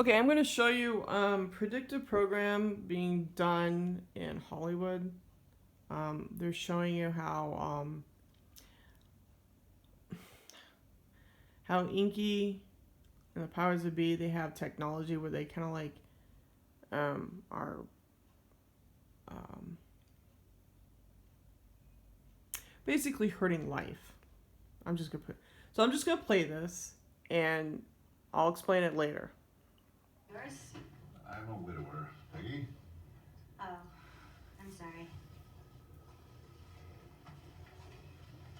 Okay, I'm going to show you predictive program being done in Hollywood. They're showing you how Inky and the powers that be, they have technology where they kind of like are um, basically hurting life. I'm just gonna play this, and I'll explain it later. Yours? I'm a widower, Peggy. Oh, I'm sorry.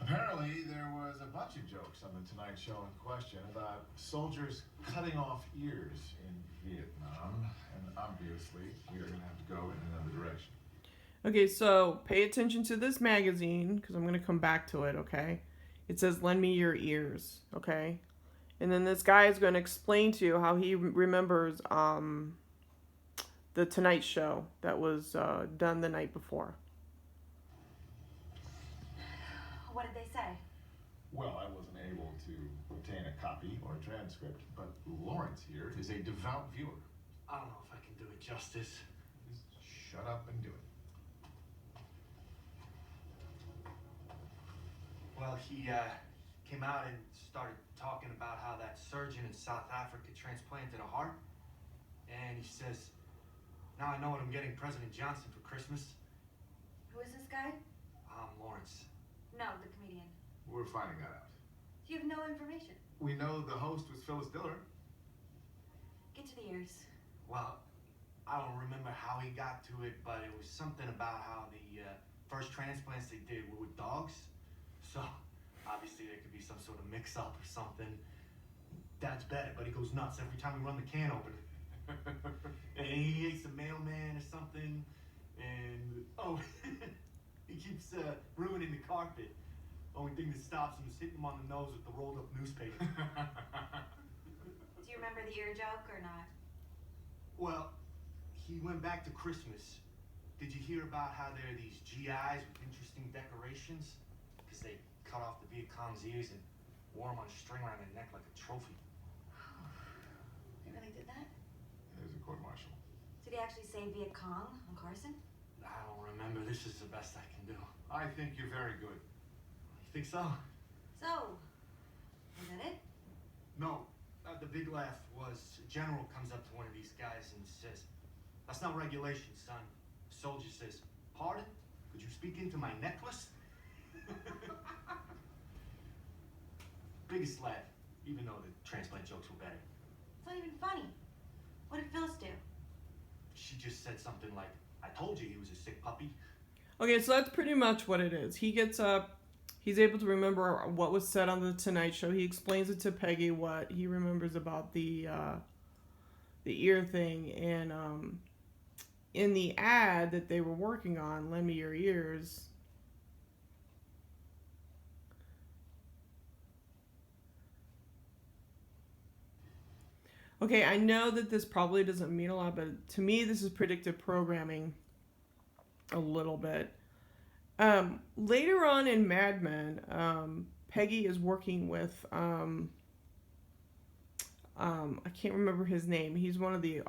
Apparently, there was a bunch of jokes on the Tonight Show in question about soldiers cutting off ears in Vietnam, and obviously, we are going to have to go in another direction. Okay, so pay attention to this magazine because I'm gonna come back to it. Okay, it says "Lend me your ears." Okay, and then this guy is going to explain to you how he remembers the Tonight Show that was done the night before. What did they say? Well, I wasn't able to obtain a copy or a transcript, but Lawrence here is a devout viewer. I don't know if I can do it justice. Just shut up and do it. Well, he came out and started talking about how that surgeon in South Africa transplanted a heart. And he says, now I know what I'm getting President Johnson for Christmas. Who is this guy? Lawrence. No, the comedian. We're finding that out. You have no information. We know the host was Phyllis Diller. Get to the ears. Well, I don't remember how he got to it, but it was something about how the first transplants they did were with dogs. So, obviously there could be some sort of mix-up or something. Dad's bet it, but he goes nuts every time we run the can open. And he hates the mailman or something. And, oh, he keeps ruining the carpet. Only thing that stops him is hitting him on the nose with the rolled up newspaper. Do you remember the ear joke or not? Well, he went back to Christmas. Did you hear about how there are these GIs with interesting decorations? Because they cut off the Viet Cong's ears and wore them on a string around their neck like a trophy. They really did that? There's a court martial. Did he actually say Viet Cong on Carson? I don't remember. This is the best I can do. I think you're very good. You think so? So, was that it? No. The big laugh was a general comes up to one of these guys and says, that's not regulation, son. The soldier says, pardon? Could you speak into my necklace? Biggest laugh, even though the transplant jokes were better. It's not even funny. What did Phyllis do? She just said something like, I told you he was a sick puppy. Okay, so that's pretty much what it is. He gets up, he's able to remember what was said on the Tonight Show. He explains it to Peggy what he remembers about the ear thing, and in the ad that they were working on, "Lend Me Your Ears." Okay, I know that this probably doesn't mean a lot, but to me, this is predictive programming a little bit. Later on in Mad Men, Peggy is working with, I can't remember his name. He's one of the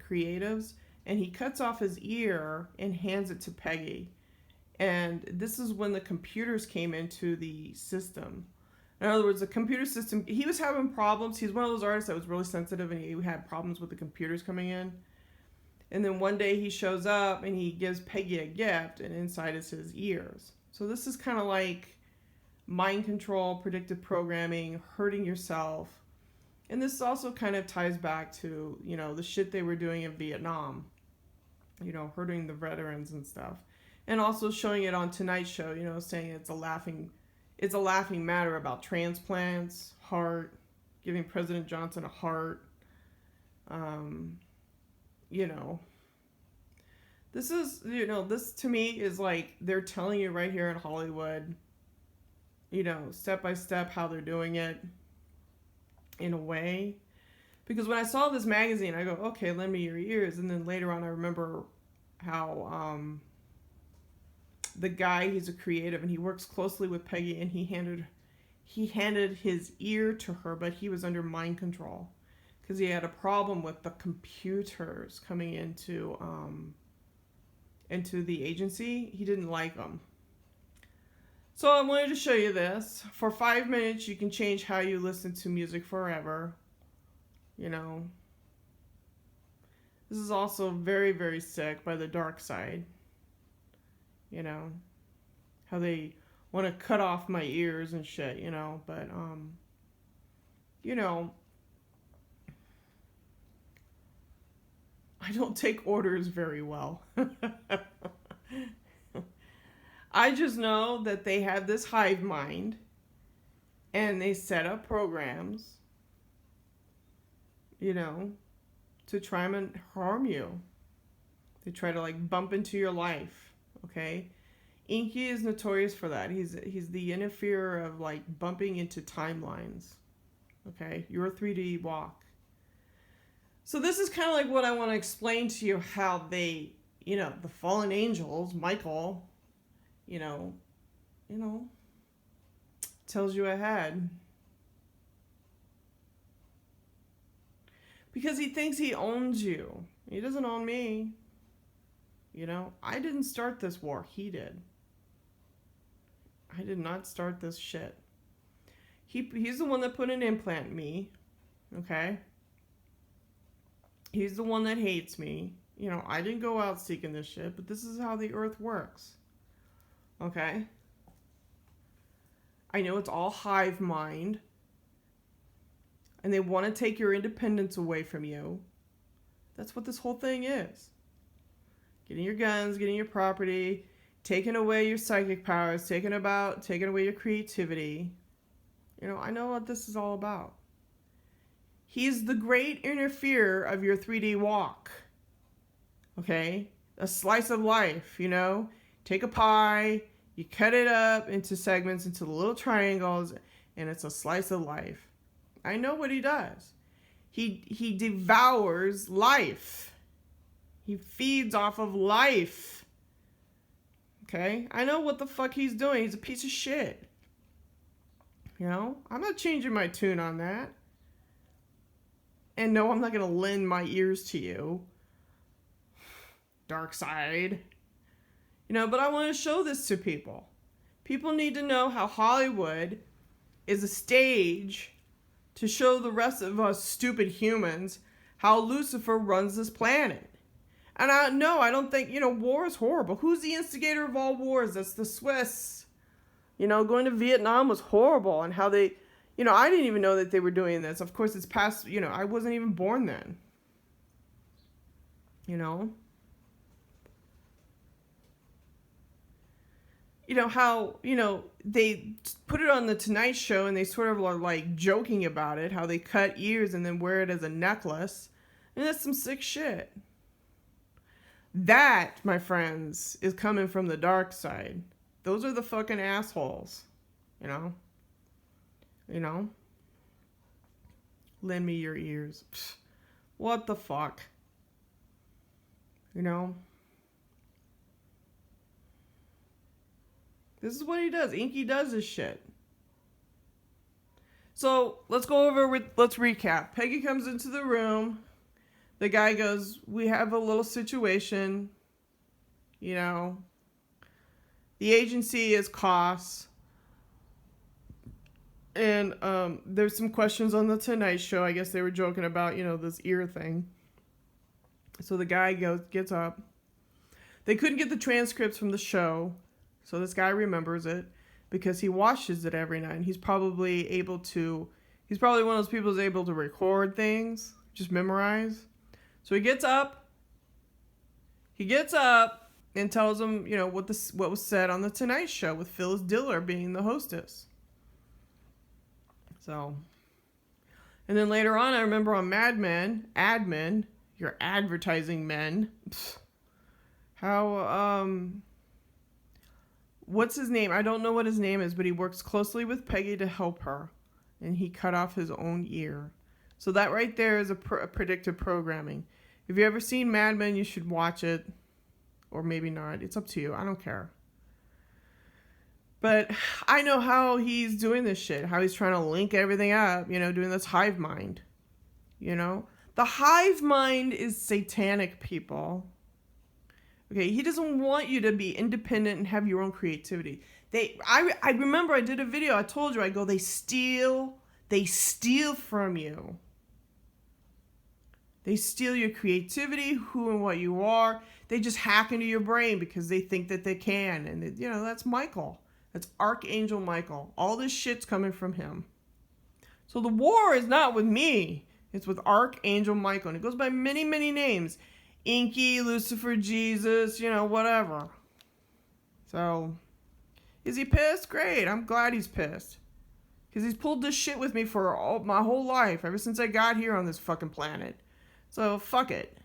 creatives, and he cuts off his ear and hands it to Peggy. And this is when the computers came into the system. In other words, the computer system, he was having problems. He's one of those artists that was really sensitive, and he had problems with the computers coming in. And then one day he shows up and he gives Peggy a gift, and inside is his ears. So this is kind of like mind control, predictive programming, hurting yourself. And this also kind of ties back to, the shit they were doing in Vietnam, hurting the veterans and stuff. And also showing it on Tonight Show, saying it's a laughing matter about transplants, heart, giving President Johnson a heart. This is, this to me is like they're telling you right here in Hollywood, step by step how they're doing it in a way. Because when I saw this magazine, I go, okay, lend me your ears. And then later on, I remember how the guy, he's a creative and he works closely with Peggy, and he handed his ear to her, but he was under mind control because he had a problem with the computers coming into the agency. He didn't like them. So I wanted to show you this. For 5 minutes, you can change how you listen to music forever. You know. This is also very, very sick by the dark side. You know. How they want to cut off my ears and shit, you know. But, you know, I don't take orders very well. I just know that they have this hive mind and they set up programs, you know, to try and harm you. They try to like bump into your life, okay? Inky is notorious for that. He's the interferer of like bumping into timelines, okay? Your 3D walk. So this is kind of like what I want to explain to you, how they, you know, the fallen angels, Michael, you know, tells you ahead. Because he thinks he owns you. He doesn't own me. You know, I didn't start this war. He did. I did not start this shit. He's the one that put an implant in me. Okay? He's the one that hates me. You know, I didn't go out seeking this shit, but this is how the earth works. Okay? I know it's all hive mind. And they want to take your independence away from you. That's what this whole thing is. Getting your guns, getting your property, taking away your psychic powers, taking away your creativity. You know, I know what this is all about. He's the great interferer of your 3D walk. Okay? A slice of life, you know? Take a pie, you cut it up into segments, into little triangles, and it's a slice of life. I know what he does. He devours life. He feeds off of life. Okay? I know what the fuck he's doing. He's a piece of shit. You know? I'm not changing my tune on that. And no, I'm not going to lend my ears to you. Dark side. You know, but I want to show this to people. People need to know how Hollywood is a stage to show the rest of us stupid humans how Lucifer runs this planet. And I don't think, you know, war is horrible. Who's the instigator of all wars? That's the Swiss. You know, going to Vietnam was horrible, and how they, you know, I didn't even know that they were doing this. Of course, it's past, you know, I wasn't even born then. You know? You know, how, you know, they put it on the Tonight Show and they sort of are like joking about it, how they cut ears and then wear it as a necklace. And that's some sick shit. That, my friends, is coming from the dark side. Those are the fucking assholes. You know? You know? Lend me your ears. Pfft. What the fuck? You know? This is what he does. Inky does this shit. So, let's recap. Peggy comes into the room. The guy goes, we have a little situation. You know. The agency is costs. And there's some questions on the Tonight Show. I guess they were joking about, you know, this ear thing. So the guy gets up. They couldn't get the transcripts from the show. So this guy remembers it because he watches it every night. He's probably one of those people who's able to record things, just memorize. So he gets up and tells them, you know, what was said on the Tonight Show with Phyllis Diller being the hostess. So, and then later on, I remember on Mad Men, admin, your advertising men, how, what's his name? I don't know what his name is, but he works closely with Peggy to help her. And he cut off his own ear. So that right there is a predictive programming. If you ever seen Mad Men, you should watch it. Or maybe not. It's up to you. I don't care. But I know how he's doing this shit. How he's trying to link everything up. You know, doing this hive mind. you know? The hive mind is satanic, people. Okay, he doesn't want you to be independent and have your own creativity. I remember I did a video, I told you, I go, they steal from you. They steal your creativity, who and what you are. They just hack into your brain because they think that they can. And, that's Michael. That's Archangel Michael. All this shit's coming from him. So the war is not with me. It's with Archangel Michael. And it goes by many, many names. Inky, Lucifer, Jesus, whatever. So, is he pissed? Great. I'm glad he's pissed. Because he's pulled this shit with me for my whole life. Ever since I got here on this fucking planet. So, fuck it.